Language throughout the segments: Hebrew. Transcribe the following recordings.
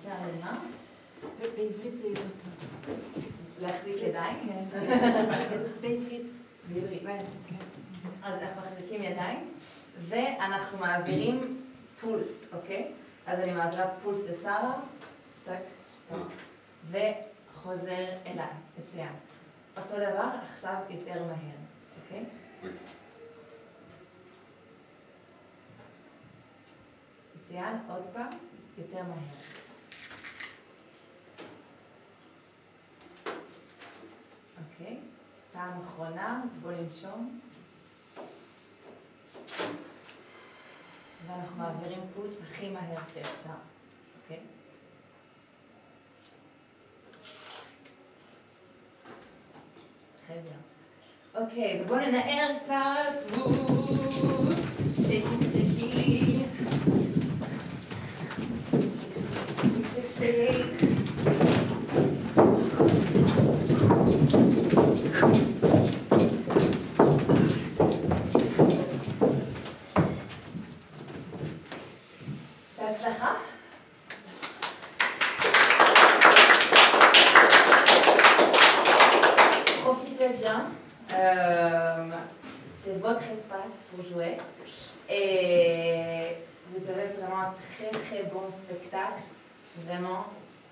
תישאר למה. בעברית זה יותר טוב. להחזיק ידיים? בעברית. בעברית. כן. אז אנחנו מחזיקים ידיים, ואנחנו מעבירים פולס, אוקיי? אז אני מעבירה פולס לשרה, טק, טק, וחוזר אליי, מצוין. אותו דבר, עכשיו יותר מהר, אוקיי? מצוין, עוד פעם, יותר מהר. אוקיי? פעם אחרונה, בוא לנשום. ואנחנו מעבירים פולס הכי מהר שאפשר, אוקיי? אוקיי, ובואו ננער קצת. שייק, שייק. שייק, שייק. בהצלחה. Profitez bien. C'est votre espace pour jouer. Et vous avez vraiment un très très bon spectacle. Vraiment.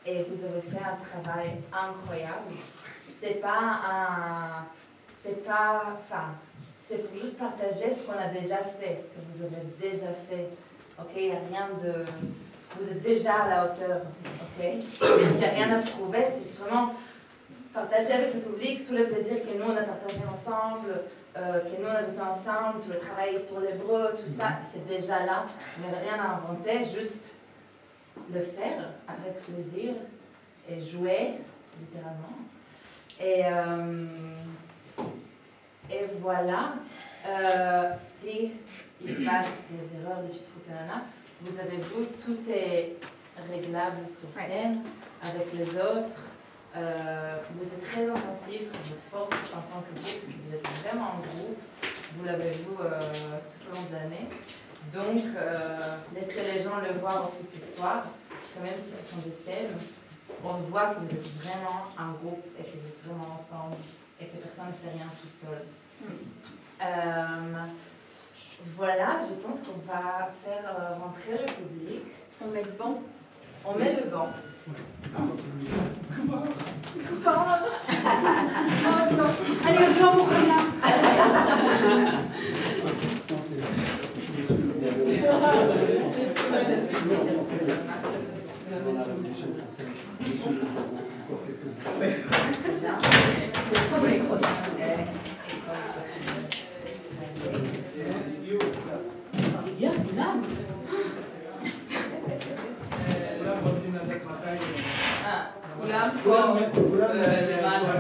Et vous avez fait un travail incroyable. C'est pas un... C'est pas... Enfin, c'est pour juste partager ce qu'on a déjà fait, ce que vous avez déjà fait. Ok, il n'y a rien de... Vous êtes déjà à la hauteur, ok? Il n'y a rien à prouver, c'est vraiment partager avec le public tout le plaisir que nous on a partagé ensemble, que nous on a vécu ensemble, tout le travail sur l'hébreu, tout ça, c'est déjà là. Il n'y avait rien à inventer, juste le faire avec plaisir et jouer, littéralement. Et voilà, si il se passe des erreurs de Chitrokanana, vous avez vu, tout est réglable sur scène, avec les autres. Vous êtes très attentifs, votre force en tant que groupe, vous êtes vraiment en groupe, vous l'avez vu tout au long de l'année. Donc, laissez les gens le voir aussi ce soir, quand même si ce sont des scènes, on voit que vous êtes vraiment un groupe et que vous êtes vraiment ensemble et que personne ne fait rien tout seul. Voilà, je pense qu'on va faire rentrer le public. On met le banc. On met le banc. אני עוד לא מוכנה. כולם פה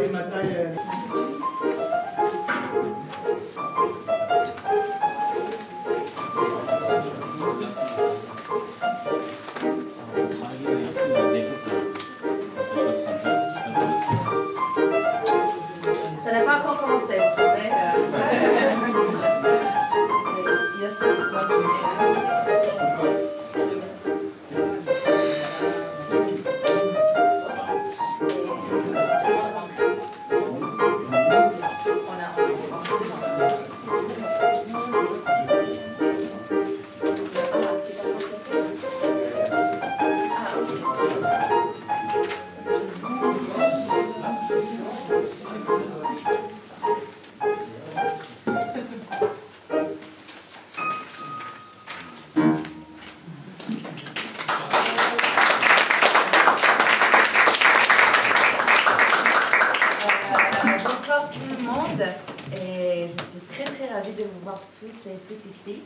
למעלה. Ça n'a pas encore commencé, vous pouvez... Ici.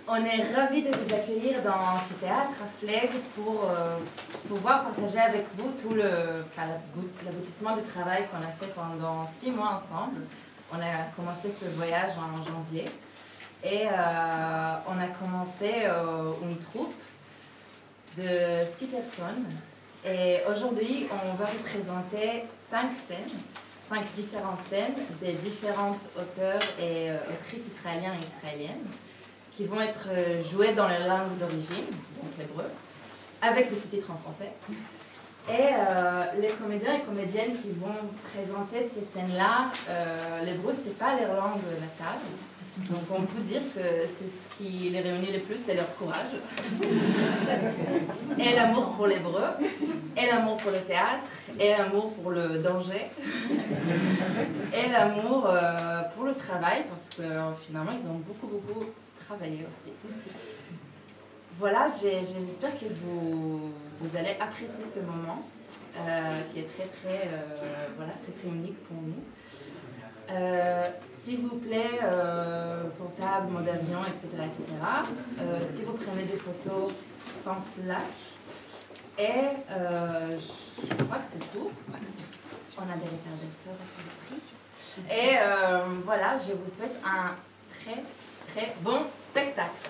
On est ravis de vous accueillir dans ce théâtre à Fleg pour pouvoir partager avec vous tout l'aboutissement du travail qu'on a fait pendant 6 mois ensemble. On a commencé ce voyage en janvier et on a commencé une troupe de 6 personnes. Et aujourd'hui, on va vous présenter 5 scènes. 5 différentes scènes des différentes auteurs et autrices israéliens et israéliennes qui vont être jouées dans leur langue d'origine, donc l'hébreu. avec des sous-titres en français. Et les comédiens et comédiennes qui vont présenter ces scènes-là, l'hébreu, c'est pas leur langue natale. Donc on peut dire que c'est ce qui les réunit le plus, c'est leur courage. Et l'amour pour l'hébreu, et l'amour pour le théâtre, et l'amour pour le danger, et l'amour pour le travail, parce que finalement ils ont beaucoup travaillé aussi. Voilà, j'espère que vous allez apprécier ce moment, qui est très unique pour nous. S'il vous plaît, portable, mode avion, etc. Si vous prenez des photos sans flash, et je crois que c'est tout. On a des retardataires à prix. Et voilà, je vous souhaite un très bon spectacle.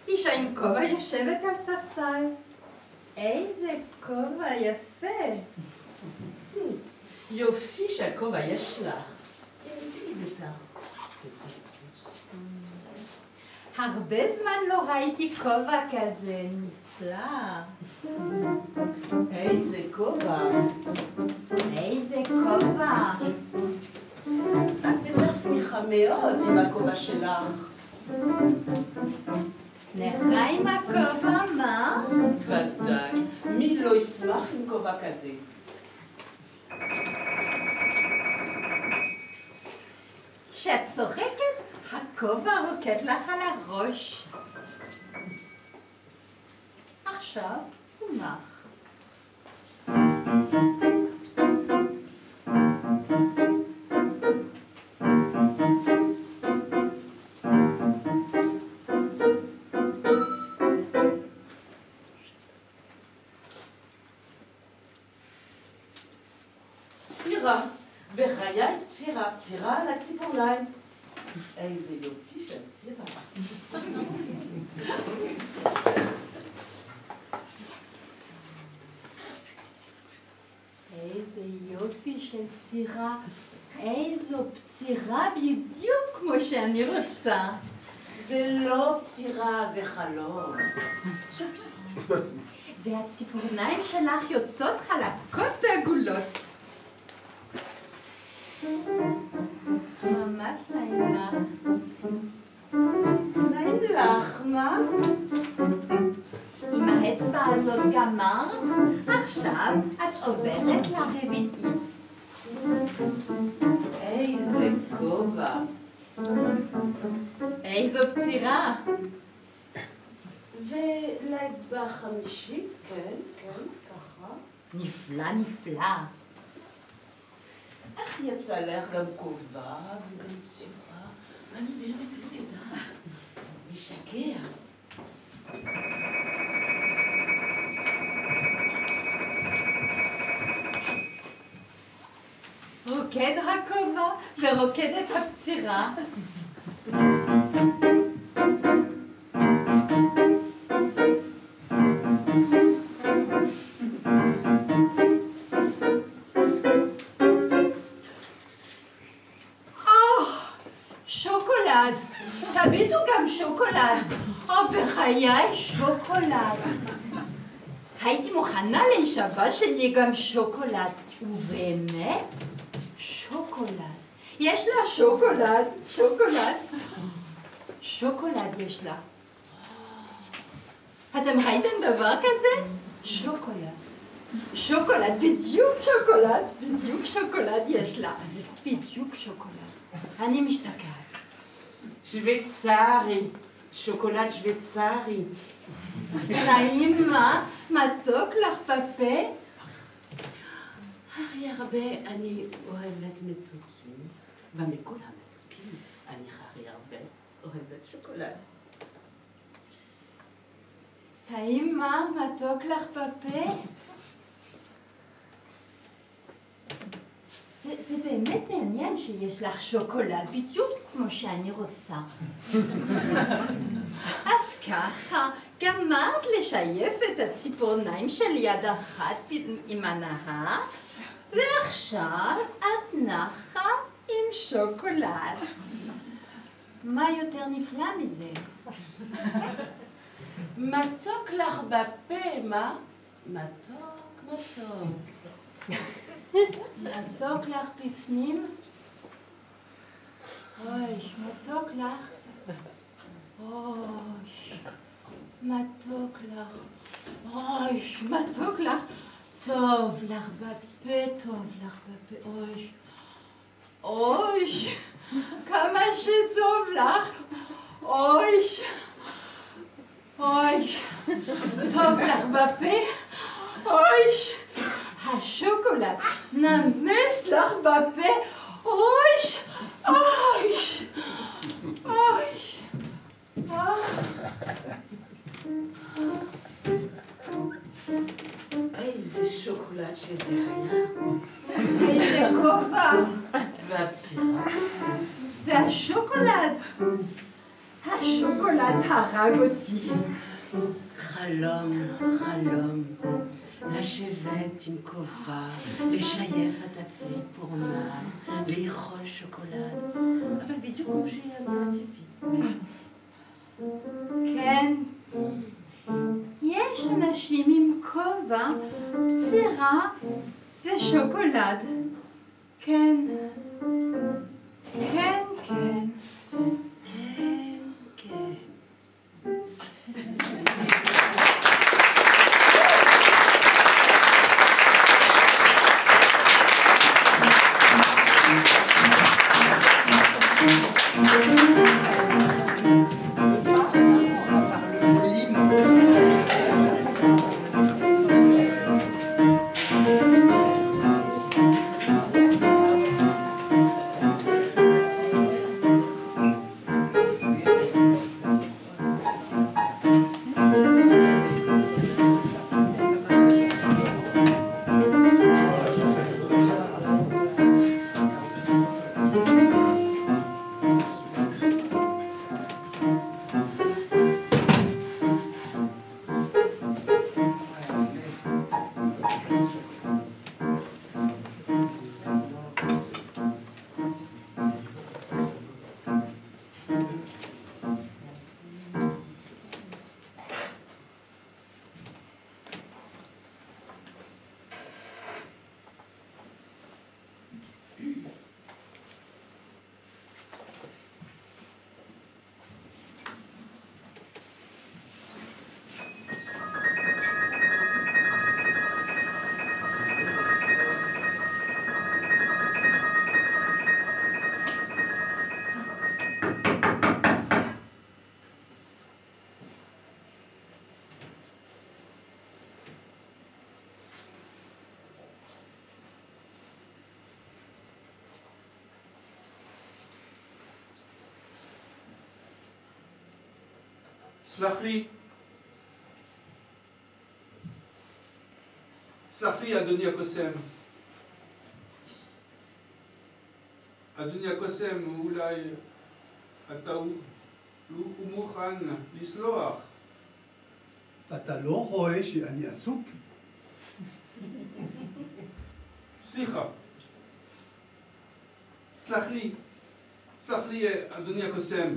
אישה עם כובע יושבת על ספסל. איזה כובע יפה. יופי של כובע יש לך. הרבה זמן לא ראיתי כובע כזה נפלא. איזה כובע. איזה כובע. את בטח שמחה מאוד עם הכובע שלך. שמחה עם הכובע, מה? ודאי. מי לא ישמח עם כובע כזה? כשאת צוחקת, הכובע רוקד לך על הראש. עכשיו הוא נח. צירה, בחיי צירה על הציפורניים. איזה יופי של צירה. איזה יופי של צירה. איזו פצירה בדיוק כמו שאני רוצה. זה לא צירה, זה חלום. והציפורניים שלך יוצאות חלקות ועגולות. ממש נעים לך. נעים לך, מה? עם האצבע הזאת גמרת, עכשיו את עוברת לרביעית. איזה כובע. איזו פצירה. ולאצבע החמישית, כן, ככה. נפלא, נפלא. איך יצא לך גם כובע וגם צירה? אני באמת לא יודעת. משגע. רוקד הכובע ורוקדת הפצירה. שוקולד, תביטו גם שוקולד. בחיי שוקולד. הייתי מוכנה להישבע שלי גם שוקולד. ובאמת, שוקולד. יש לה שוקולד, שוקולד. שוקולד יש לה. אתם ראיתם דבר כזה? שוקולד. שוקולד, בדיוק שוקולד. בדיוק שוקולד יש לה. בדיוק שוקולד. אני משתגעת. שוויצרי. שוקולד שוויצרי. נעים מה? מתוק לך בפה? הכי הרבה אני אוהבת מתוקים, ומכל המתוקים אני הכי הרבה אוהבת שוקולד. טעים מה? מתוק לך בפה? זה באמת מעניין שיש לך שוקולד, בדיוק כמו שאני רוצה. אז ככה, גמרת לשייף את הציפורניים של יד אחת עם הנהר, ועכשיו את נחה עם שוקולד. מה יותר נפלא מזה? מתוק לך בפה, מה? מתוק, מתוק. מתוק לך בפנים? אוי, מתוק לך. אוי, מתוק לך. אוי, מתוק לך. טוב לך בפה, טוב לך בפה. אוי, אוי, כמה שטוב לך. אוי, אוי, טוב לך בפה. אוי, השוקולד נמס לך בפה. אוי, אוי, אוי, איזה שוקולד שזה היה. איזה כובע. והצירה. והשוקולד. השוקולד הרג אותי. חלום, חלום. לשבת עם כובע, לשייף את הציפורניים, לאכול שוקולד. אבל בדיוק כמו שאני רציתי. כן. יש אנשים עם כובע, צירה ושוקולד. כן. כן, כן. כן, כן. סלח לי, אדוני הקוסם. אדוני הקוסם, אולי אתה הוא מוכן לסלוח. אתה לא רואה שאני עסוק? סליחה. סלח לי, אדוני הקוסם.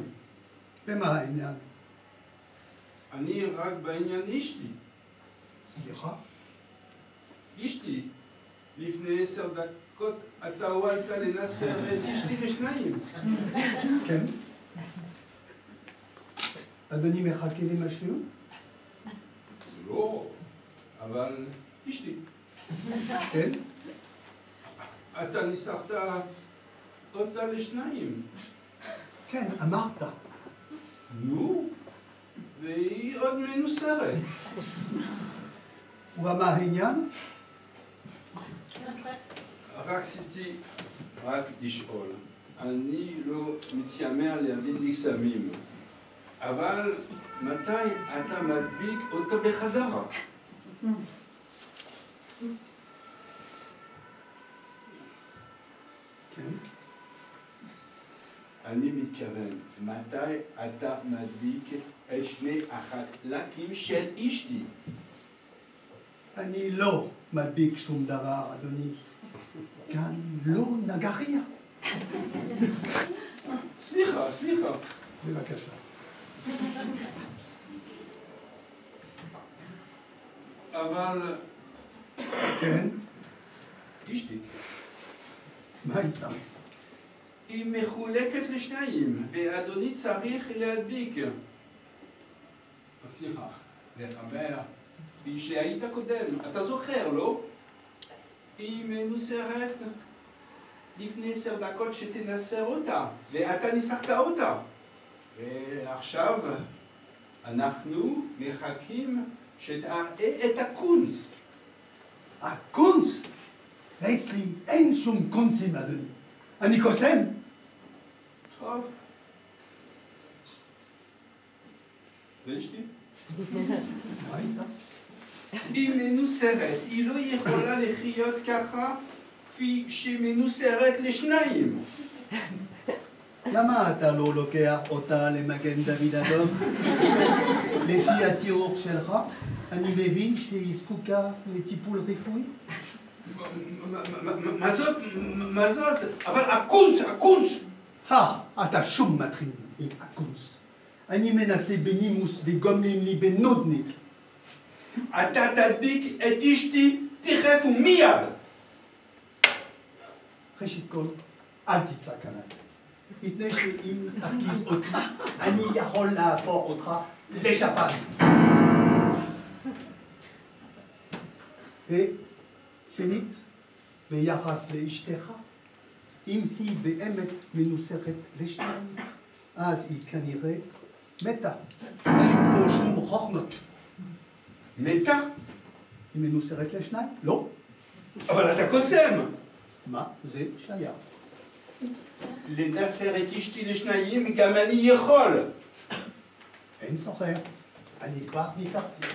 במה העניין? אני רק בעניין אשתי. סליחה? אשתי, לפני 10 דקות אתה הואלת לנסר את אשתי לשניים. כן. אדוני מחכה למשהו? לא, אבל אשתי. כן. אתה ניסחת אותה לשניים. כן, אמרת. נו, והיא עוד מנוסרת. ומה העניין? רציתי רק לשאול, אני לא מתיימר להבין בקסמים, אבל מתי אתה מדביק אותו בחזרה? כן? אני מתכוון, מתי אתה מדביק את שני החלקים של אשתי? אני לא מדביק שום דבר, אדוני. כאן לא נגריה. סליחה. בבקשה. אבל כן? אשתי, מה איתה? היא מחולקת לשניים, ואדוני צריך להדביק. סליחה, לחבר, כפי שהיית קודם, אתה זוכר, לא? היא מנוסרת לפני 10 דקות שתנסר אותה, ואתה ניסחת אותה. ועכשיו אנחנו מחכים שתראה את הקונץ. הקונץ? אצלי אין שום קונצים, אדוני. אני קוסם. טוב. ואשתי? מה איתה? היא מנוסרת, היא לא יכולה לחיות ככה כפי שמנוסרת לשניים. למה אתה לא לוקח אותה למגן דוד אדום? לפי התיאור שלך, אני מבין שהיא זקוקה לטיפול רפואי. מה זאת? אבל הקונץ! אתה שום מתחיל עם הקונץ. אני מנסה בנימוס וגומלים לי בנודניק. אתה תדביק את אשתי תכף ומיד. ראשית כל, אל תצעק עליי. מפני שאם תרגיז אותי, אני יכול להפוך אותך לשפן. ושנית, ביחס לאשתך, אם היא באמת מנוסרת לשניים, אז היא כנראה מתה. אין פה שום חוכמות. מתה? היא מנוסרת לשניים? לא. אבל אתה קוסם. מה זה שייך? לנסר את אשתי לשניים גם אני יכול. אין סוחר. אני כבר ניסחתי.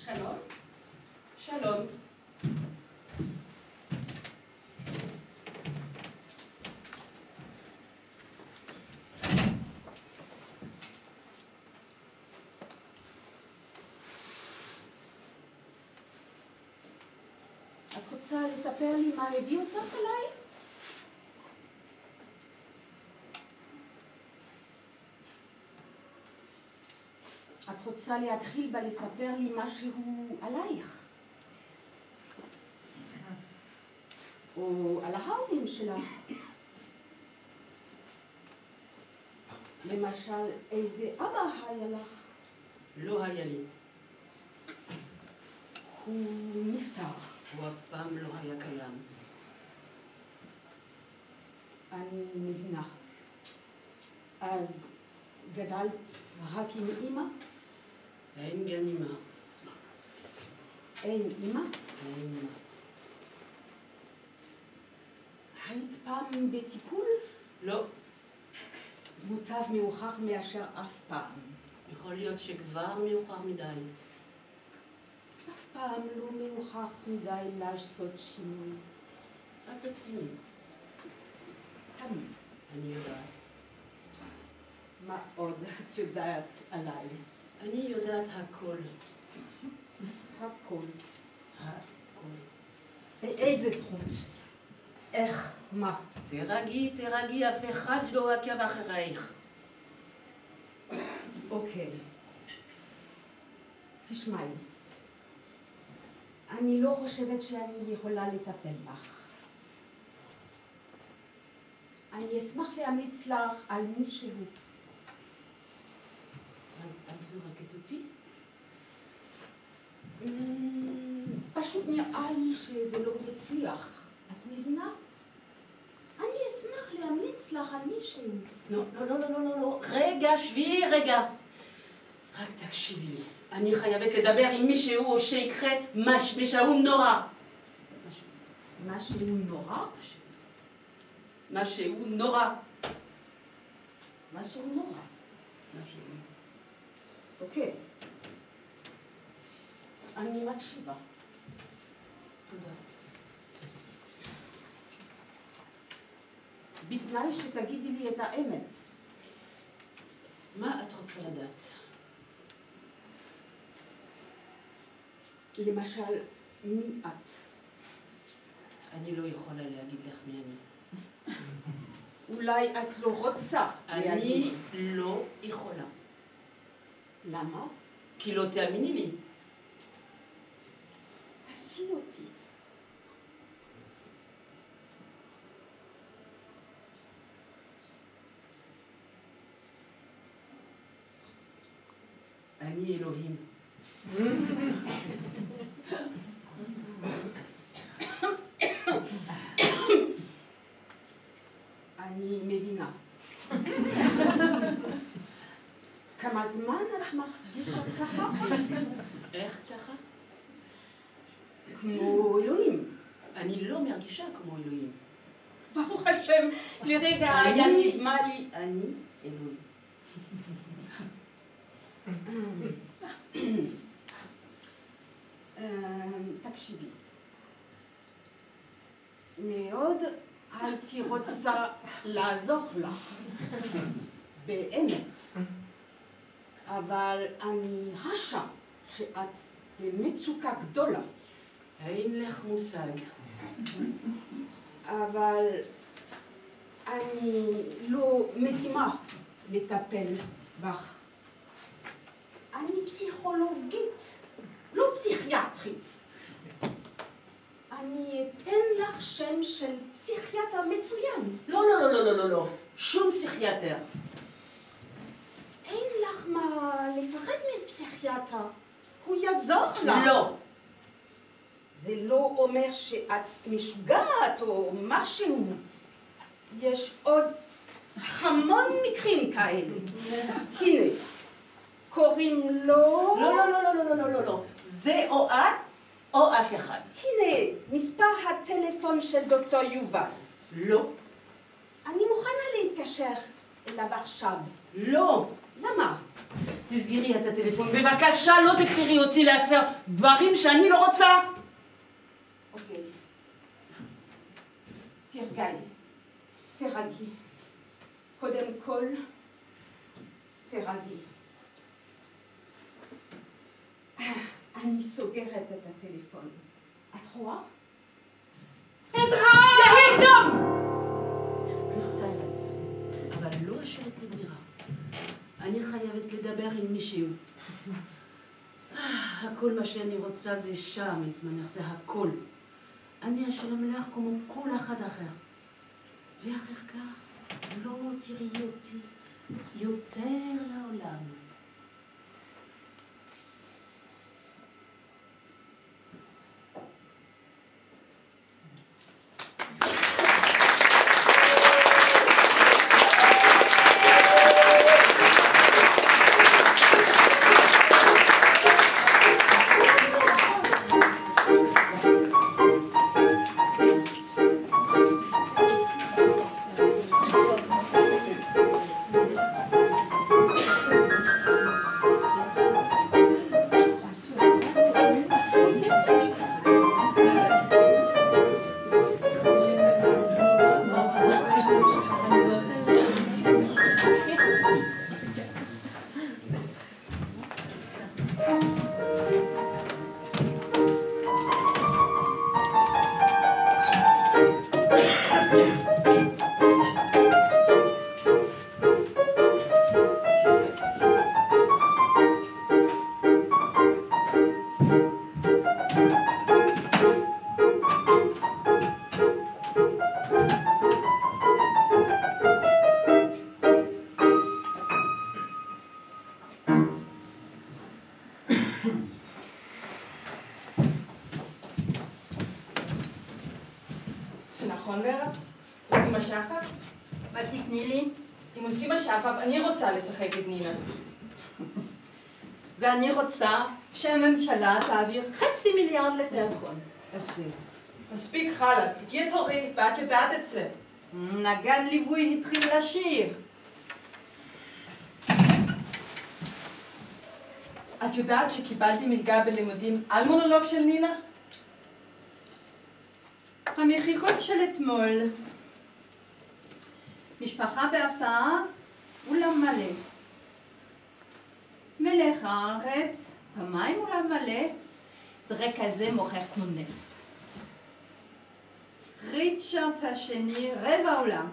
שלום. שלום. את רוצה לספר לי מה הביא אותך אליי? את רוצה להתחיל בלספר לי משהו עלייך? או על ההורים שלך? למשל, איזה אבא היה לך? לא היה לי. הוא נפטר. הוא אף פעם לא היה קיים. אני מבינה. אז גדלת רק עם אמא? אין גם אמא. אין אמא? אין אמא. היית פעם בטיפול? לא. מוטב מאוחר מאשר אף פעם. יכול להיות שכבר מאוחר מדי. אף פעם לא מאוחר מדי לעשות שינוי. את אופטימית. תמיד. אני יודעת. מה עוד את יודעת עליי? אני יודעת הכל. הכל. הכל. באיזה זכות? איך? מה? תרגי, אף אחד לא עקב אחרייך. אוקיי. תשמעי. אני לא חושבת שאני יכולה לטפל בך. אני אשמח להמליץ לך על מישהו. אז את זורקת אותי? פשוט נראה לי שזה לא יצליח. את מבינה? אני אשמח להמליץ לך על מישהו. לא. רגע, שבי רגע. רק תקשיבי לי. אני חייבת לדבר עם מישהו שיקרה משהו נורא. משהו נורא? משהו נורא. משהו נורא. אוקיי. אני מקשיבה. תודה. בתנאי שתגידי לי את האמת. מה את רוצה לדעת? למשל, מי את? אני לא יכולה להגיד לך מי אני. אולי את לא רוצה אני להגיד. לא יכולה. למה? כי לא תאמיני לי. תעשי אותי. אני אלוהים. אני מבינה. כמה זמן את מרגישה ככה? איך ככה? כמו אלוהים. אני לא מרגישה כמו אלוהים. ברוך השם, לרגע היה לי מה לי. אני אלוהים. תקשיבי. מאוד הייתי רוצה לעזור לך. באמת. אבל אני חשה שאת במצוקה גדולה. אין לך מושג. אבל אני לא מתאימה לטפל בך. אני פסיכולוגית, לא פסיכיאטרית. אני אתן לך שם של פסיכיאטר מצוין. לא. שום פסיכיאטר. אין לך מה לפחד מפסיכיאטר. הוא יעזור לך. לא. זה לא אומר שאת משוגעת או משהו. יש עוד המון מקרים כאלה. הנה, קוראים לו... לא. זה או את או אף אחד. הנה, מספר הטלפון של דוקטור יובל. לא. אני מוכנה להתקשר אליו עכשיו. לא. למה? תסגרי את הטלפון. בבקשה, לא תקחי אותי לעשר דברים שאני לא רוצה. אוקיי. תרגי. קודם כל, תרגי. אני סוגרת את הטלפון. את רואה? עזרה! יהי דום! מצטערת, אבל לא השארת לי ברירה. אני חייבת לדבר עם מישהו. הכל מה שאני רוצה זה שם, זמנך, זה הכל. אני אשלם לך כמו כל אחד אחר. ואחר כך לא תראי אותי יותר לעולם. נכון ורה? עושים השחף? מה תקני לי? אם עושים השחף, אני רוצה לשחק את נינה. ואני רוצה שהממשלה תעביר 500 מיליון לתיאטרון. איך זה? מספיק חלאס, הגיע תורי, ואת יודעת את זה. נגן ליווי התחיל לשיר. את יודעת שקיבלתי מלגה בלימודים על מונולוג של נינה? המחיכות של אתמול. משפחה בהפתעה, אולם מלא. מלך הארץ, פעמיים אולם מלא, דרק הזה מוכר כמו נפט. ריצ'רד השני, רבע עולם.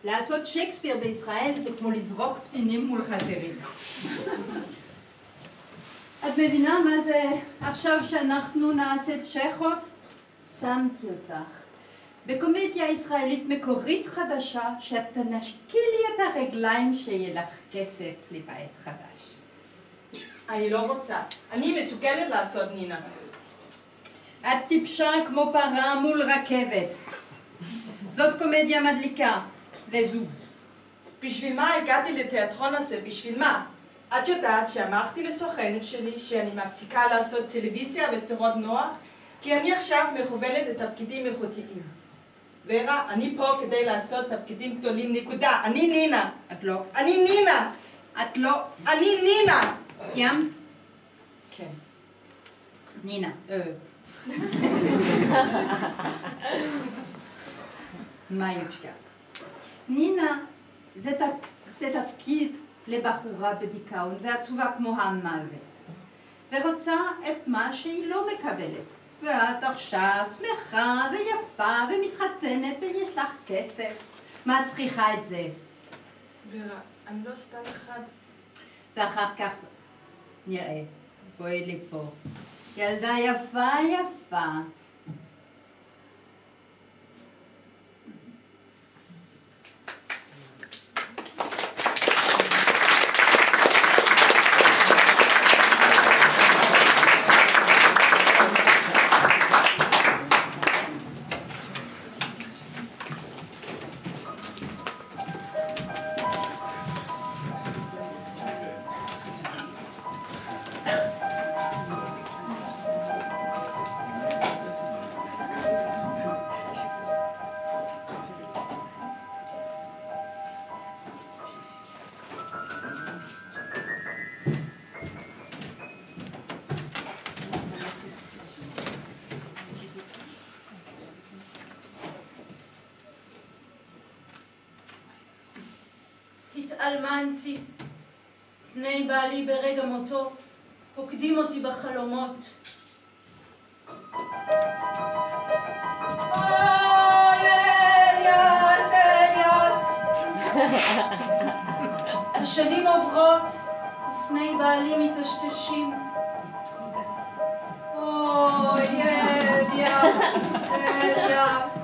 לעשות שייקספיר בישראל זה כמו לזרוק פנינים מול חזירים. את מבינה מה זה עכשיו שאנחנו נעשה צ'כוב? שמתי אותך. בקומדיה ישראלית מקורית חדשה, שאתה נשקי לי את הרגליים שיהיה לך כסף לבית חדש. אני לא רוצה. אני מסוגלת לעשות נינה. את טיפשה כמו פרה מול רכבת. זאת קומדיה מדליקה. לזוג. בשביל מה הגעתי לתיאטרון הזה? בשביל מה? את יודעת שאמרתי לסוכנת שלי שאני מפסיקה לעשות טלוויזיה וסדרות נוער, כי אני עכשיו מכוונת לתפקידים איכותיים. ורה, אני פה כדי לעשות תפקידים גדולים, נקודה. אני נינה. את לא. אני נינה. את לא. אני נינה. סיימת? כן. נינה. מה יושקע? נינה זה תפקיד לבחורה בדיכאון ועצובה כמו המוות. ורוצה את מה שהיא לא מקבלת. ואת עכשיו שמחה ויפה ומתחתנת ויש לך כסף. מה את צריכה את זה? ורה, אני לא סתם אחד. ואחר כך נראה. בואי לי פה. ילדה יפה יפה. התאלמנתי. בני בעלי ברגע מותו פוקדים אותי בחלומות. השנים עוברות ופני בעלי מטשטשים. אליאס.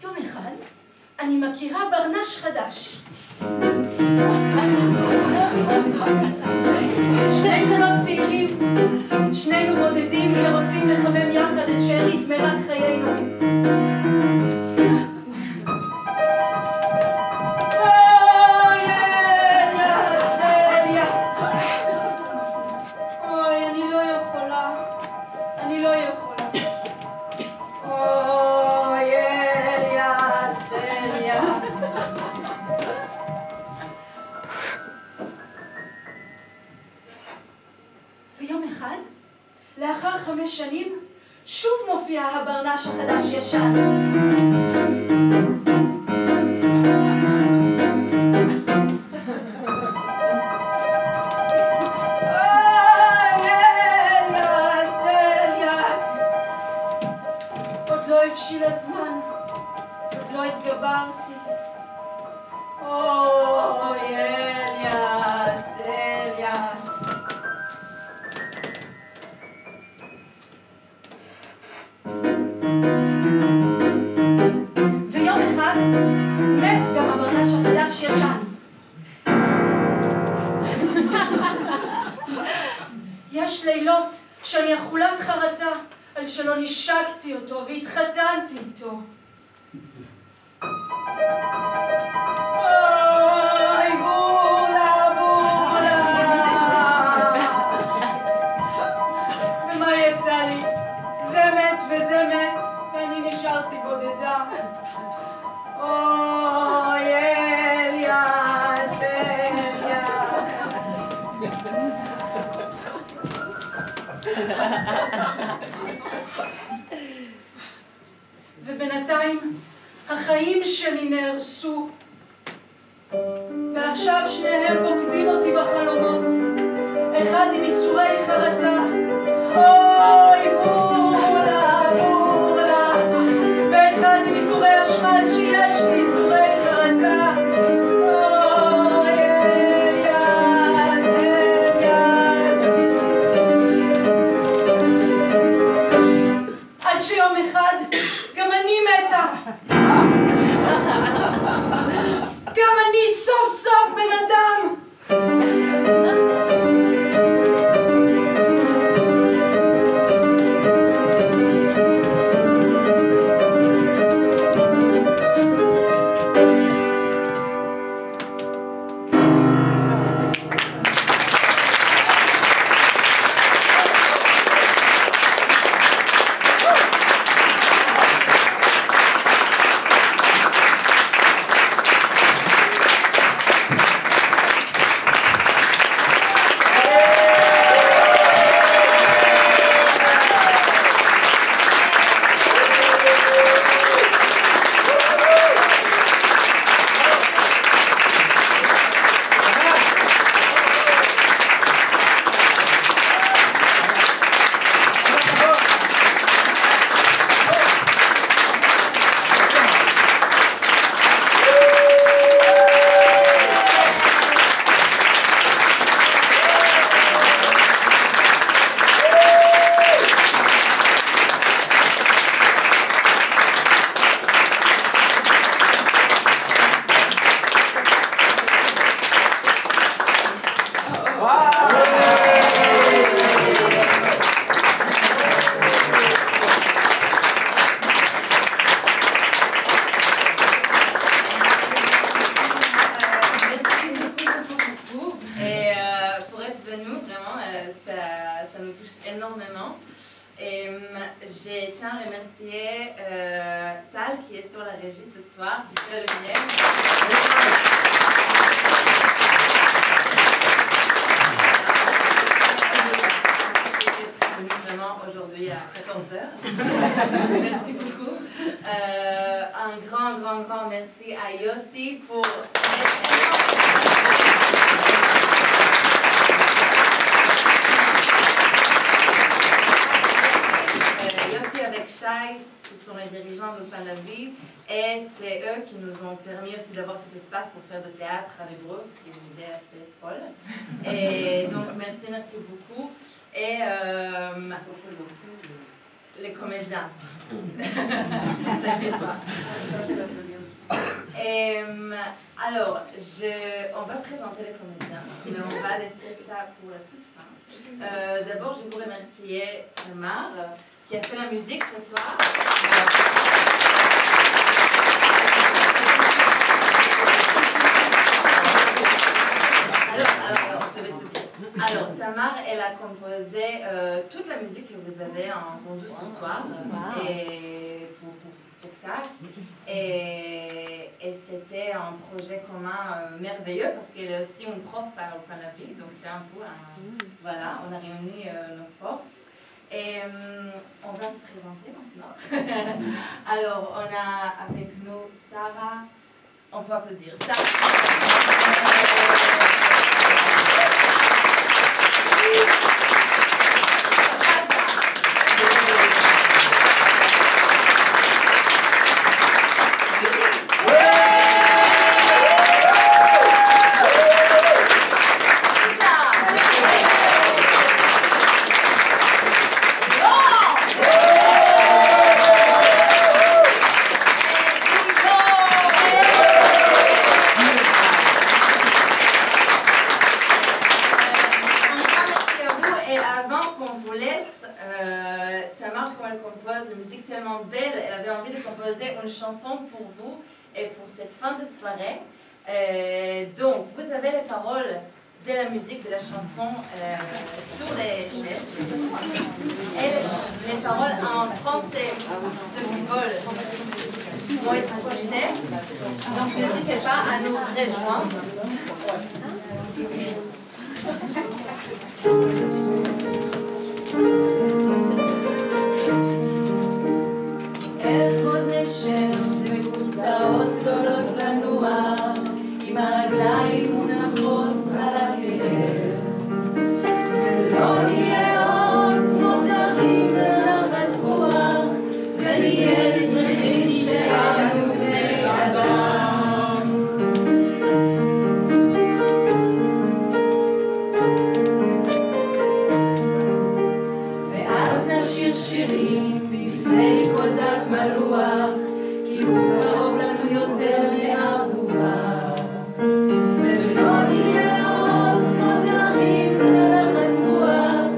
יום אחד אני מכירה ברנש חדש. שנינו לא צעירים, שנינו בודדים ורוצים לחמם יחד את שארית מרק חיינו. ויום אחד, לאחר 5 שנים, שוב מופיע הברנש החדש ישן. אליאס. עוד לא הבשיל הזמן, עוד לא התגברתי. אליאס. ויום אחד מת גם הברנש החדש ישן. יש לילות שאני אכולת חרטה על שלא נשקתי אותו והתחתנתי איתו. אוי, בורלה, בורלה. ומה יצא לי? זה מת וזה מת, ואני נשארתי בודדה. אוי, אליאס, אליאס. ובינתיים החיים שלי נהרסו, ועכשיו שניהם פוקדים אותי בחלומות, אחד עם ייסורי חרטה, אוי בורלה, בורלה, ואחד עם ייסורי השמל שיש לי, ייסורי חרטה, אוי אליאס, אליאס. עד שיום אחד גם אני מתה. גם אני סוף סוף בן אדם. Je tiens à remercier Tal qui est sur la régie ce soir, qui fait le miel. Vraiment aujourd'hui à 14h. Merci beaucoup. Un grand merci à Yossi pour Yossi avec Shai, ce sont les dirigeants de Pan la Vie et c'est eux qui nous ont permis aussi d'avoir cet espace pour faire du théâtre à l'Hébreu, ce qui est une idée assez folle. Et donc merci beaucoup. Et les comédiens. T'inquiète pas. Et alors, on va présenter les comédiens, mais on va laisser ça pour la toute fin. D'abord, je vous remercier Tamar, qui a fait la musique ce soir. Alors, Tamar, elle a composé toute la musique que vous avez entendue ce soir et pour ce spectacle. Et c'était un projet commun merveilleux parce qu'elle est aussi une prof au Pan la Vie, donc c'était un peu voilà, on a réuni nos forces. Et on va vous présenter maintenant. Alors, on a avec nous Sarah, on peut applaudir. avant qu'on vous laisse, Tamar, comme elle compose une musique tellement belle, elle avait envie de composer une chanson pour vous et pour cette fin de soirée. Donc, vous avez les paroles de la musique, de la chanson sur les chaises. Et les paroles en français, ceux qui veulent, vont être projetées. Donc, n'hésitez pas à nous rejoindre. איך עוד נשב בכורסאות גדולות לנוע עם הרגליים מונחות על הכאב ולא נהיה עוד כמו זרים לנחת רוח ונהיה שמחים שאנו בני אדם ואז נשיר שירים בפני כל דק מלוח כי הוא קרוב לנו יותר מאהובה ולא נהיה עוד כמו זרים לנחת רוח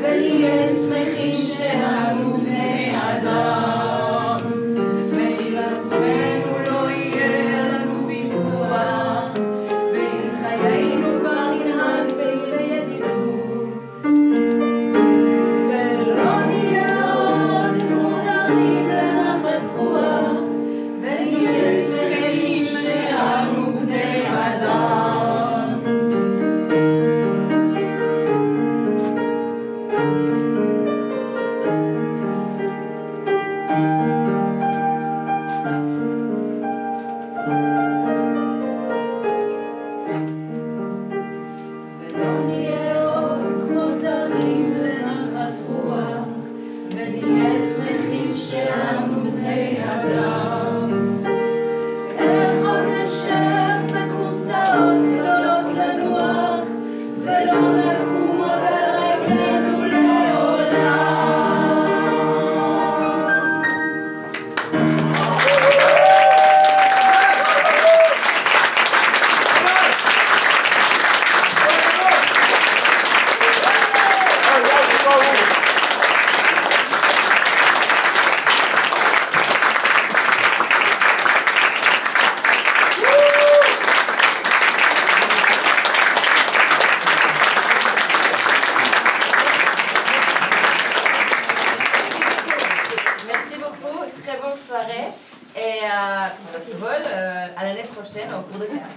ונהיה שמחים שאנו בני אדם ועם עצמנו לא יהיה לנו ויכוח ועם חיינו כבר ננהג בידידות ולא נהיה עוד כמו זרים לנחת רוח ונהיה שמחים שאנו בני אדם ולא נהיה עוד כמו זרים לנחת רוח ונהיה שמחים שאנו בני אדם איך עוד נשב בכורסאות גדולות לנוח ולא נקום עוד על רגלינו לעולם Merci beaucoup, très bonne soirée. Et pour ceux qui veulent, à l'année prochaine au cours de théâtre.